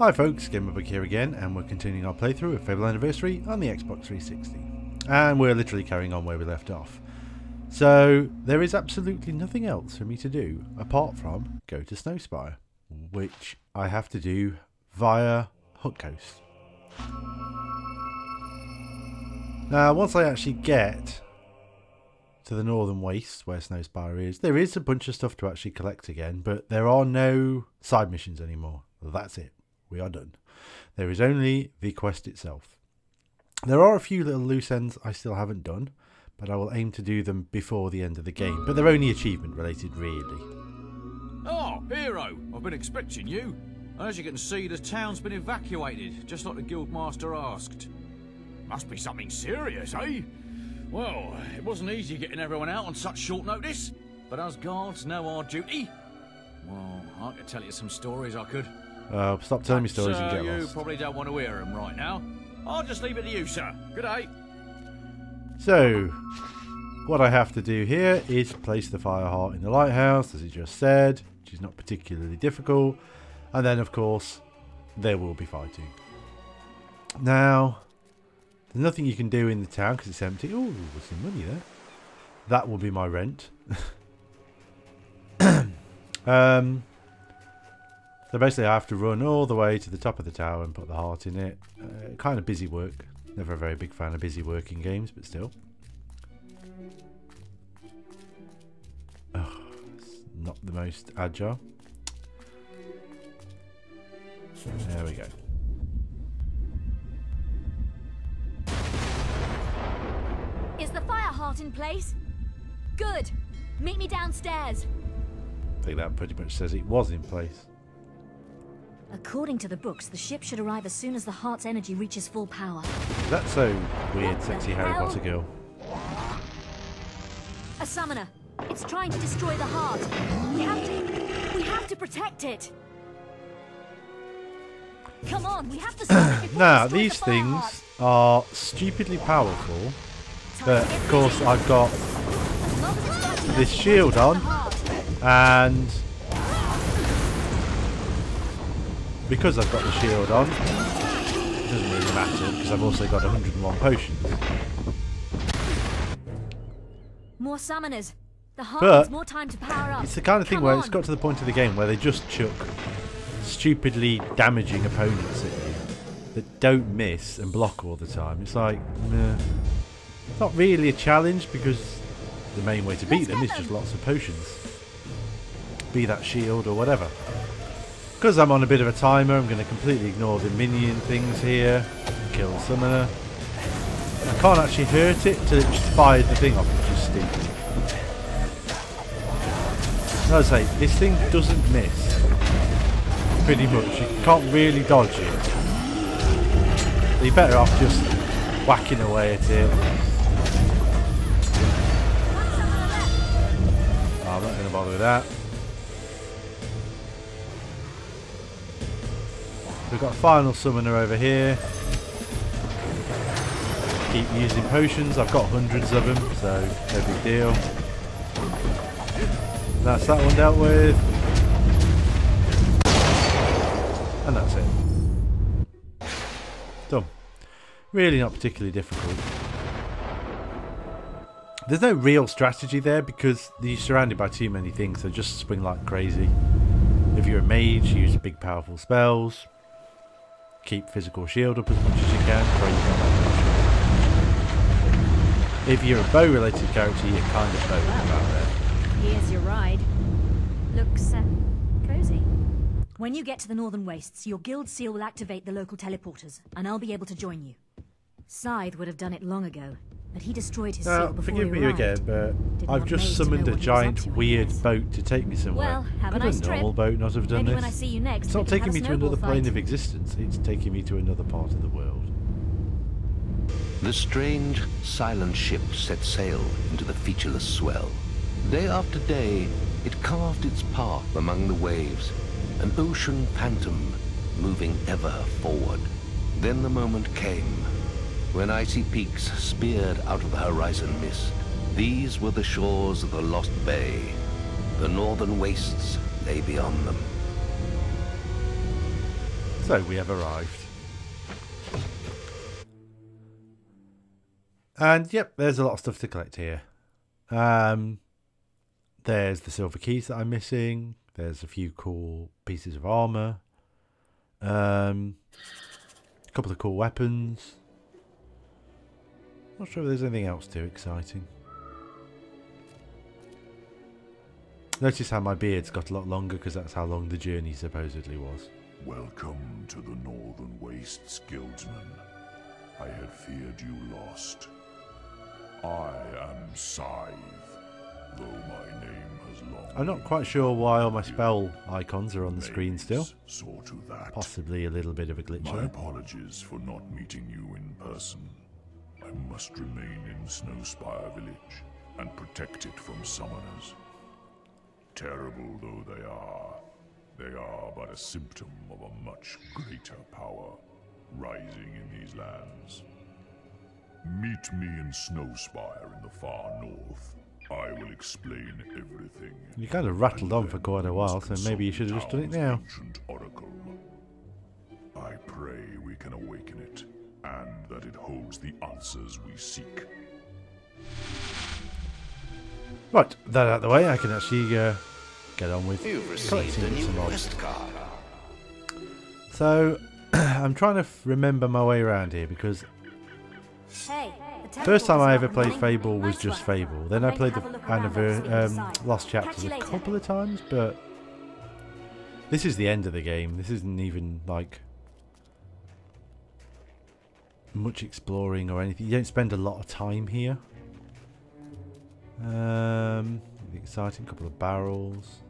Hi folks, GamerBug here again, and we're continuing our playthrough of Fable Anniversary on the Xbox 360. And we're literally carrying on where we left off. So, there is absolutely nothing else for me to do apart from go to Snowspire, which I have to do via Hook Coast. Now, once I actually get to the northern wastes where Snowspire is, there is a bunch of stuff to actually collect again, but there are no side missions anymore. That's it. We are done. There is only the quest itself. There are a few little loose ends I still haven't done, but I will aim to do them before the end of the game. But they're only achievement related, really. Oh, Hero! I've been expecting you. As you can see, the town's been evacuated, just like the Guildmaster asked. Must be something serious, eh? Well, it wasn't easy getting everyone out on such short notice, but us guards know our duty. Well, I could tell you some stories I could. Stop telling me stories and get you lost. probably don't want to hear them right now. I'll just leave it to you, sir. Good day. So, what I have to do here is place the fire heart in the lighthouse, as he just said, which is not particularly difficult. And then, of course, there will be fighting. Now, there's nothing you can do in the town because it's empty. Oh, there's some money there. That will be my rent. So basically I have to run all the way to the top of the tower and put the heart in it. Kind of busy work. Never a very big fan of busy work in games, but still. Oh, it's not the most agile. There we go. Is the fire heart in place? Good. Meet me downstairs. I think that pretty much says it was in place. According to the books, the ship should arrive as soon as the heart's energy reaches full power. That's so weird, sexy Harry Potter girl. A summoner. It's trying to destroy the heart. We have to protect it. Come on, we have to stop it. Now, these things are stupidly powerful, but of course I've got this shield on, and because I've got the shield on, it doesn't really matter because I've also got 101 potions. More summoners. The heart needs more time to power up. It's the kind of thing where it's got to the point of the game where they just chuck stupidly damaging opponents at you that don't miss and block all the time. It's like, meh. It's not really a challenge because the main way to beat them is just lots of potions. Be that shield or whatever. Because I'm on a bit of a timer, I'm going to completely ignore the minion things here. Kill the summoner. I can't actually hurt it until it just fired the thing off, which is stupid. As I say, this thing doesn't miss. Pretty much. You can't really dodge it. So you're better off just whacking away at it. Oh, I'm not going to bother with that. We've got a final summoner over here. Keep using potions. I've got hundreds of them, so no big deal. That's that one dealt with. And that's it. Done. Really not particularly difficult. There's no real strategy there because you're surrounded by too many things, so just swing like crazy. If you're a mage, use big powerful spells. Keep physical shield up as much as you can. If you're a bow related character, you're kind of bow about there. Here's your ride. Looks cozy. When you get to the northern wastes, your guild seal will activate the local teleporters, and I'll be able to join you. Scythe would have done it long ago, but he destroyed his seal before forgive he me arrived. again, but I've just summoned a giant weird boat to take me somewhere. Well, have a Could nice a normal boat not have done Maybe this? when I see you next, It's not taking me to another plane fight. of existence, it's taking me to another part of the world. The strange, silent ship set sail into the featureless swell. Day after day, it carved its path among the waves, an ocean phantom moving ever forward. Then the moment came, when icy peaks speared out of the horizon mist. These were the shores of the Lost Bay. The northern wastes lay beyond them. So we have arrived. And yep, there's a lot of stuff to collect here. There's the silver keys that I'm missing. There's a few cool pieces of armor. A couple of cool weapons. Not sure if there's anything else too exciting. Notice how my beard's got a lot longer because that's how long the journey supposedly was. Welcome to the Northern Wastes, Guildsman. I had feared you lost. I am Scythe, though my name has long... I'm not quite sure why all my spell icons are on the screen still. Saw to that. Possibly a little bit of a glitch My there. apologies for not meeting you in person. I must remain in Snowspire Village and protect it from summoners. Terrible though they are but a symptom of a much greater power rising in these lands. Meet me in Snowspire in the far north. I will explain everything. You kind of rattled on for quite a while, so maybe you should have just done it now. Ancient oracle. I pray we can awaken it, and that it holds the answers we seek. Right, that out of the way, I can actually get on with You've received collecting a new bits and bobs. quest card. So, I'm trying to remember my way around here because Hey, the first time I ever teleporters are played running. Fable was Nice just work. Fable. Then I'm I going played to the have a look around while I speak inside. Lost Catch Chapters you a later. couple of times, but this is the end of the game. This isn't even like much exploring or anything. You don't spend a lot of time here. Exciting, couple of barrels,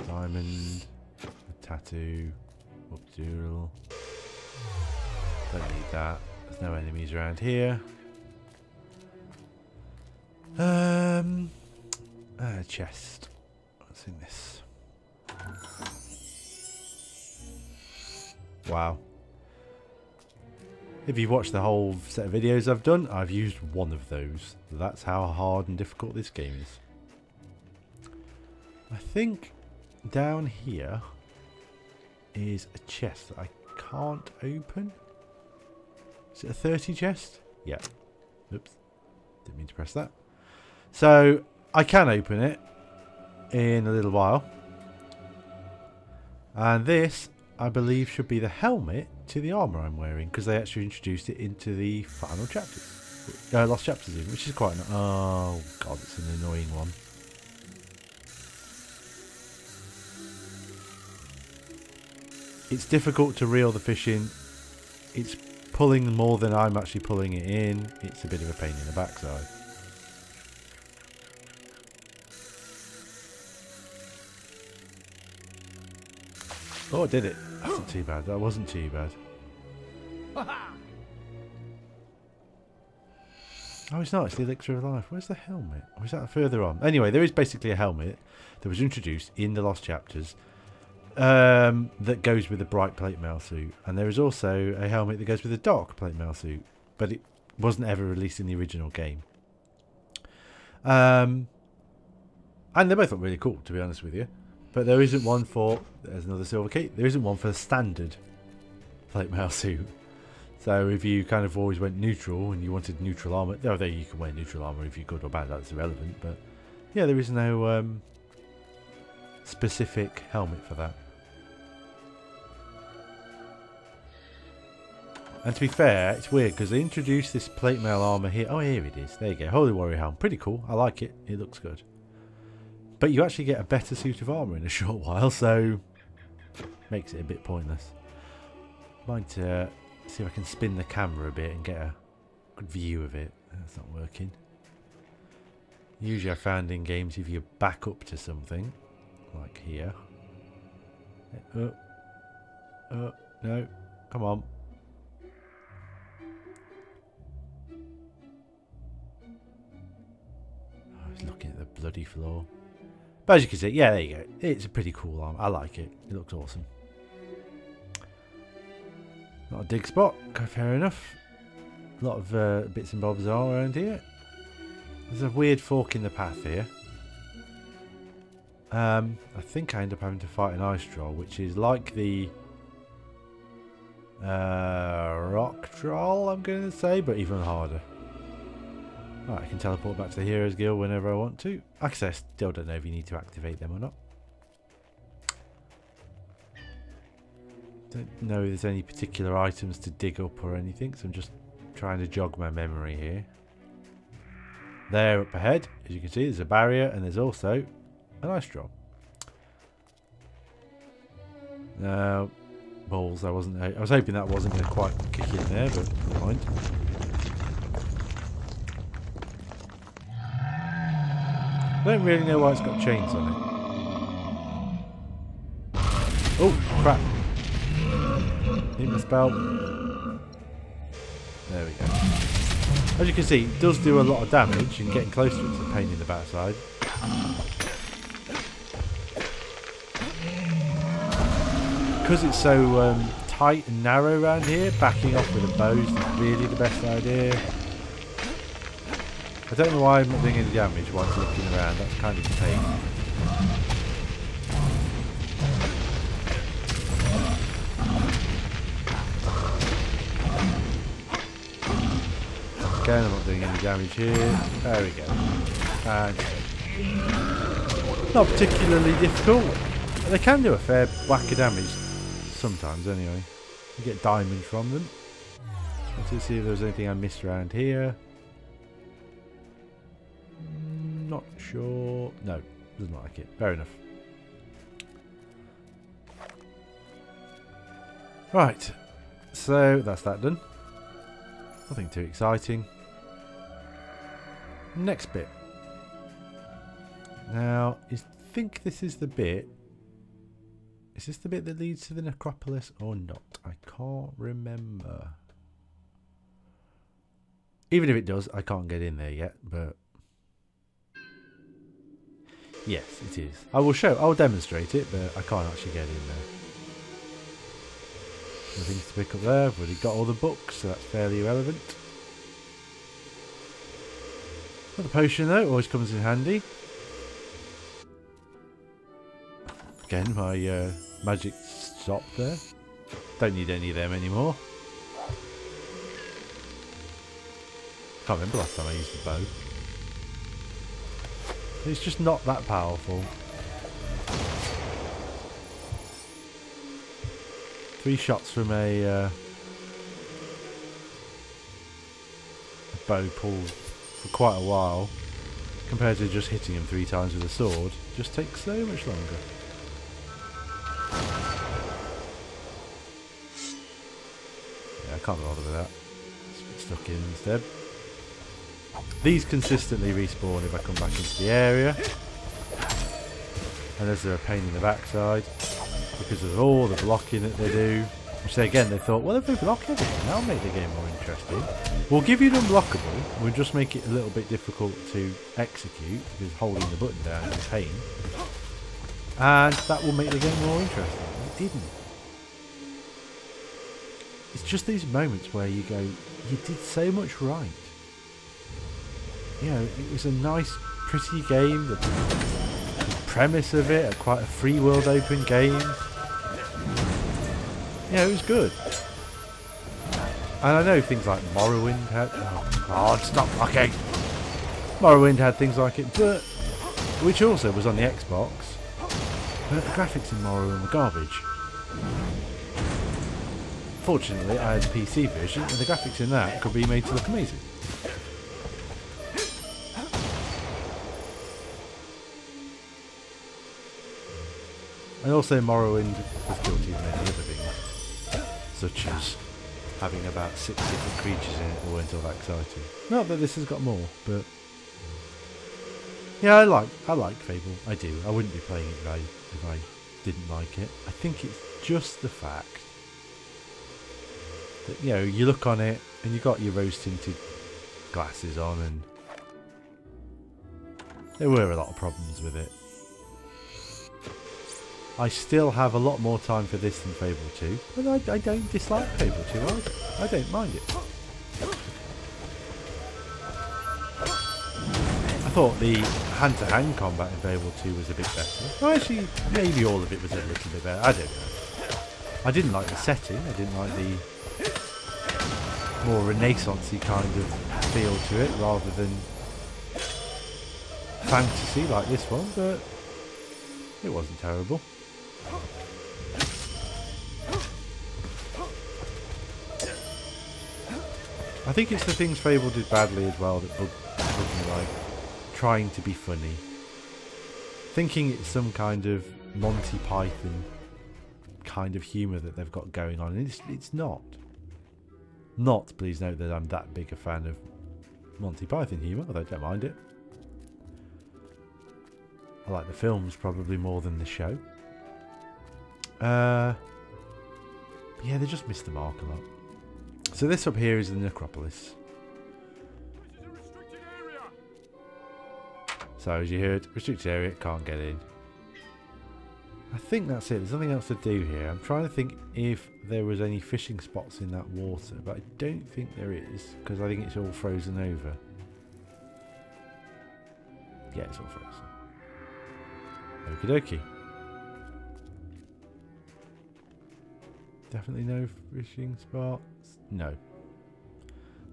diamond, a tattoo, Updurl. Don't need that. There's no enemies around here. A chest. What's in this? Wow. If you've watched the whole set of videos I've done, I've used one of those. That's how hard and difficult this game is. I think down here is a chest that I can't open. Is it a 30 chest? Yeah. Oops. Didn't mean to press that. So, I can open it in a little while. And this, I believe, should be the helmet to the armour I'm wearing, because they actually introduced it into the final chapters. Lost Chapters even, which is quite an... Oh, God, it's an annoying one. It's difficult to reel the fish in. It's pulling more than I'm actually pulling it in. It's a bit of a pain in the backside. Oh, I did it. That's not too bad. That wasn't too bad. Oh, it's not. It's the Elixir of Life. Where's the helmet? Or is that further on? Anyway, there is basically a helmet that was introduced in the Lost Chapters that goes with the bright plate mail suit. And there is also a helmet that goes with a dark plate mail suit. But it wasn't ever released in the original game. And they both look really cool, to be honest with you. But there isn't one for... There's another silver key. There isn't one for the standard plate mail suit. So if you kind of always went neutral and you wanted neutral armour... Oh, there you can wear neutral armour if you're good or bad. That's irrelevant. But yeah, there is no specific helmet for that. And to be fair, it's weird because they introduced this plate mail armour here. Oh, here it is. There you go. Holy Warrior Helm. Pretty cool. I like it. It looks good. But you actually get a better suit of armour in a short while, so makes it a bit pointless. Might see if I can spin the camera a bit and get a good view of it. That's not working. Usually I found in games if you back up to something, like here. No, come on. I was looking at the bloody floor. But as you can see, yeah, there you go. It's a pretty cool arm. I like it. It looks awesome. Not a dig spot. Okay, fair enough. A lot of bits and bobs are around here. There's a weird fork in the path here. I think I end up having to fight an ice troll, which is like the rock troll, I'm going to say, but even harder. Right, I can teleport back to the Heroes Guild whenever I want to. Like I said, I still don't know if you need to activate them or not. Don't know if there's any particular items to dig up or anything, so I'm just trying to jog my memory here. There up ahead, as you can see, there's a barrier and there's also an ice troll. Now, balls, I was hoping that wasn't going to quite kick in there, but never mind. I don't really know why it's got chains on it. Oh, crap. Hit my spell. There we go. As you can see, it does do a lot of damage, and getting close to it is a pain in the backside. Because it's so tight and narrow around here, backing off with a bow is not really the best idea. I don't know why I'm not doing any damage while I'm looking around, that's kind of a pain. Again, I'm not doing any damage here. There we go. And not particularly difficult. They can do a fair whack of damage sometimes anyway. You get diamonds from them. Just wanted to see if there was anything I missed around here. Not sure. No, doesn't look like it. Fair enough. Right. So that's that done. Nothing too exciting. Next bit. Now, I think this is the bit. Is this the bit that leads to the Necropolis or not? I can't remember. Even if it does, I can't get in there yet, but yes, it is. I will demonstrate it, but I can't actually get in there. Nothing to pick up there. I've already got all the books, so that's fairly irrelevant. Another potion though, always comes in handy. Again, my magic stopped there. Don't need any of them anymore. Can't remember last time I used the bow. It's just not that powerful. 3 shots from a bow pulled for quite a while, compared to just hitting him 3 times with a sword, just takes so much longer. Yeah, I can't bother with that. Let's get stuck in instead. These consistently respawn if I come back into the area, and as they're a pain in the backside because of all the blocking that they do. Which again, they thought, well, if we block everything, that'll make the game more interesting. We'll give you an unblockable, we'll just make it a little bit difficult to execute because holding the button down is a pain, and that will make the game more interesting. It didn't. It's just these moments where you go, you did so much right. You know, it was a nice, pretty game. The premise of it, quite a free world open game. Yeah, it was good. And I know things like Morrowind had... Oh God, stop blocking! Morrowind had things like it, but... Which also was on the Xbox. But the graphics in Morrowind were garbage. Fortunately, I had the PC version, and the graphics in that could be made to look amazing. And also Morrowind was guilty of many other things, such as having about 6 different creatures in it that weren't all that exciting. Not that this has got more, but yeah, I like Fable. I do. I wouldn't be playing it if I didn't like it. I think it's just the fact that, you know, you look on it and you got your rose tinted glasses on, and there were a lot of problems with it. I still have a lot more time for this than Fable 2, but I don't dislike Fable 2 either. I don't mind it. I thought the hand-to-hand combat in Fable 2 was a bit better. Well, actually, maybe all of it was a little bit better. I don't know. I didn't like the setting. I didn't like the more Renaissance-y kind of feel to it, rather than fantasy like this one, but it wasn't terrible. I think it's the things Fable did badly as well that bugged me, like trying to be funny. Thinking it's some kind of Monty Python kind of humour that they've got going on, and it's not. Not, please note that I'm that big a fan of Monty Python humour, although I don't mind it. I like the films probably more than the show. Yeah, they just missed the mark a lot. So this up here is the Necropolis. So as you heard, restricted area, can't get in. I think that's it. There's nothing else to do here. I'm trying to think if there was any fishing spots in that water, but I don't think there is, because I think it's all frozen over. Yeah, it's all frozen. Okie dokie. Definitely no fishing spots. No.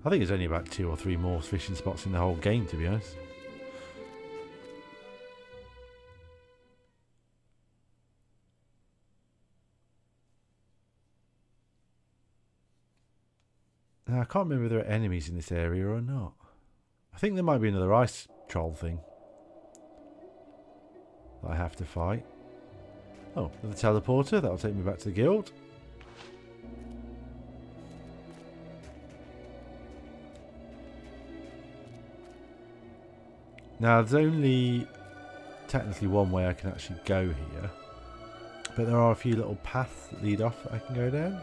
I think there's only about 2 or 3 more fishing spots in the whole game, to be honest. Now, I can't remember if there are enemies in this area or not. I think there might be another ice troll thing that I have to fight. Oh, another teleporter. That'll take me back to the guild. Now, there's only technically one way I can actually go here, but there are a few little paths that lead off that I can go down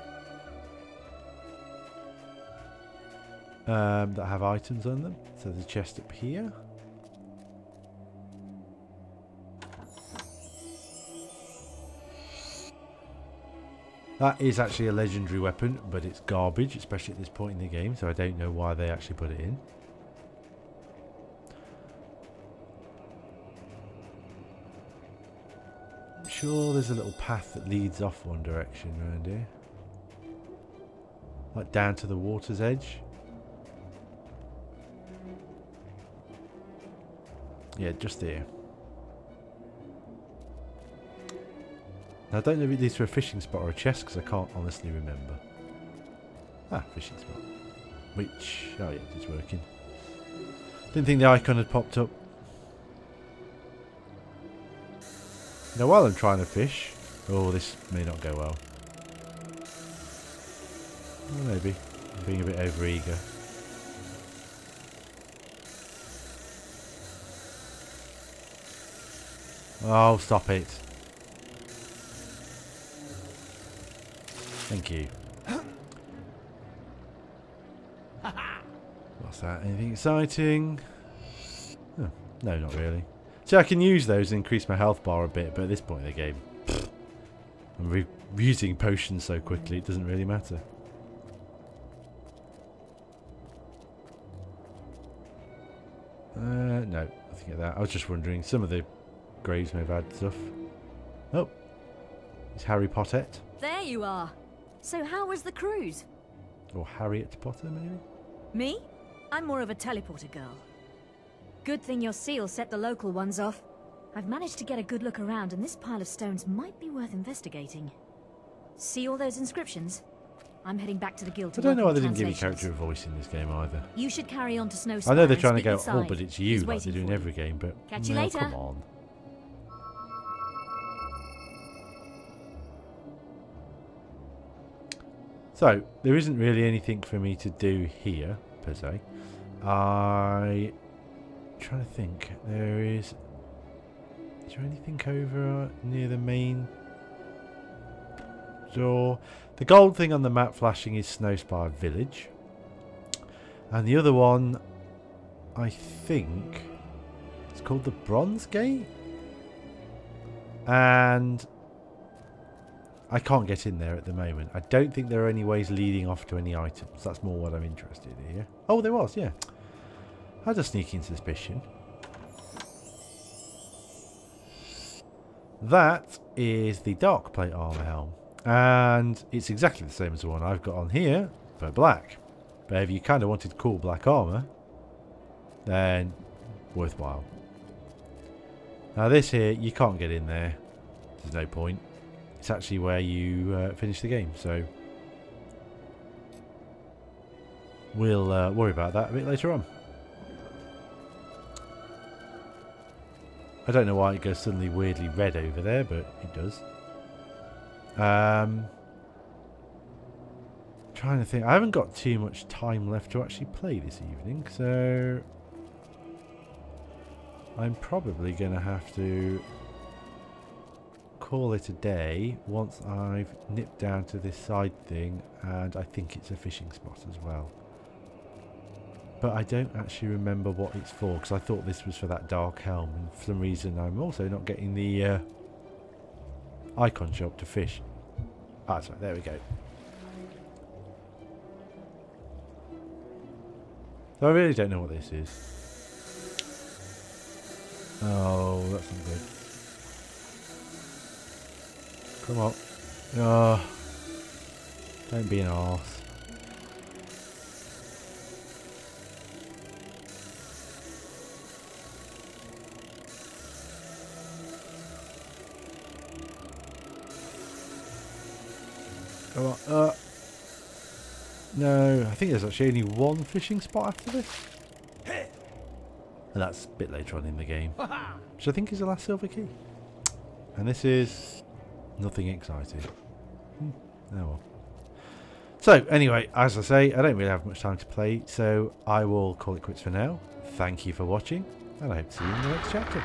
that have items on them. So there's a chest up here. That is actually a legendary weapon, but it's garbage, especially at this point in the game, so I don't know why they actually put it in. I'm sure there's a little path that leads off one direction around here. Like down to the water's edge. Yeah, just here. Now, I don't know if it leads to a fishing spot or a chest, because I can't honestly remember. Ah, fishing spot. Which, oh yeah, it's working. Didn't think the icon had popped up. Now, while I'm trying to fish... Oh, this may not go well. Well, maybe. I'm being a bit overeager. Oh, stop it. Thank you. What's that? Anything exciting? Oh, no, not really. See, I can use those and increase my health bar a bit, but at this point in the game, I'm using potions so quickly it doesn't really matter. No, nothing like that. I was just wondering, some of the graves may have had stuff. Oh, it's Harry Potter. There you are. So how was the cruise? Or Harriet Potter, maybe? Me? I'm more of a teleporter girl. Good thing your seal set the local ones off. I've managed to get a good look around, and this pile of stones might be worth investigating. See all those inscriptions? I'm heading back to the guild to I don't know why they work on didn't give me translations. character a voice in this game either. You should carry on to Snowspire. I know they're and trying to speak go, inside. oh, but it's you, He's like they waiting do in for every you. game, but Catch you no, later. come on. So, there isn't really anything for me to do here, per se. I'm trying to think. Is there anything over near the main door? The gold thing on the map flashing is Snowspire Village. And the other one, I think, it's called the Bronze Gate. And I can't get in there at the moment. I don't think there are any ways leading off to any items. That's more what I'm interested in here. Oh, there was, yeah. I had a sneaking suspicion. That is the dark plate armor helm. And it's exactly the same as the one I've got on here, but black. But if you kind of wanted cool black armor, then worthwhile. Now this here, you can't get in there. There's no point. It's actually where you finish the game, so we'll worry about that a bit later on. I don't know why it goes suddenly weirdly red over there, but it does. Trying to think. I haven't got too much time left to actually play this evening, so I'm probably going to have to call it a day once I've nipped down to this side thing, and I think it's a fishing spot as well. But I don't actually remember what it's for, because I thought this was for that dark helm, and for some reason I'm also not getting the icon shop to fish. Ah, sorry, there we go. So I really don't know what this is. Oh, that's not good. Come on. Oh, don't be an arse. Come on. No, I think there's actually only one fishing spot after this. And that's a bit later on in the game. Which I think is the last silver key. And this is nothing exciting. Oh well. So, anyway, as I say, I don't really have much time to play, so I will call it quits for now. Thank you for watching, and I hope to see you in the next chapter.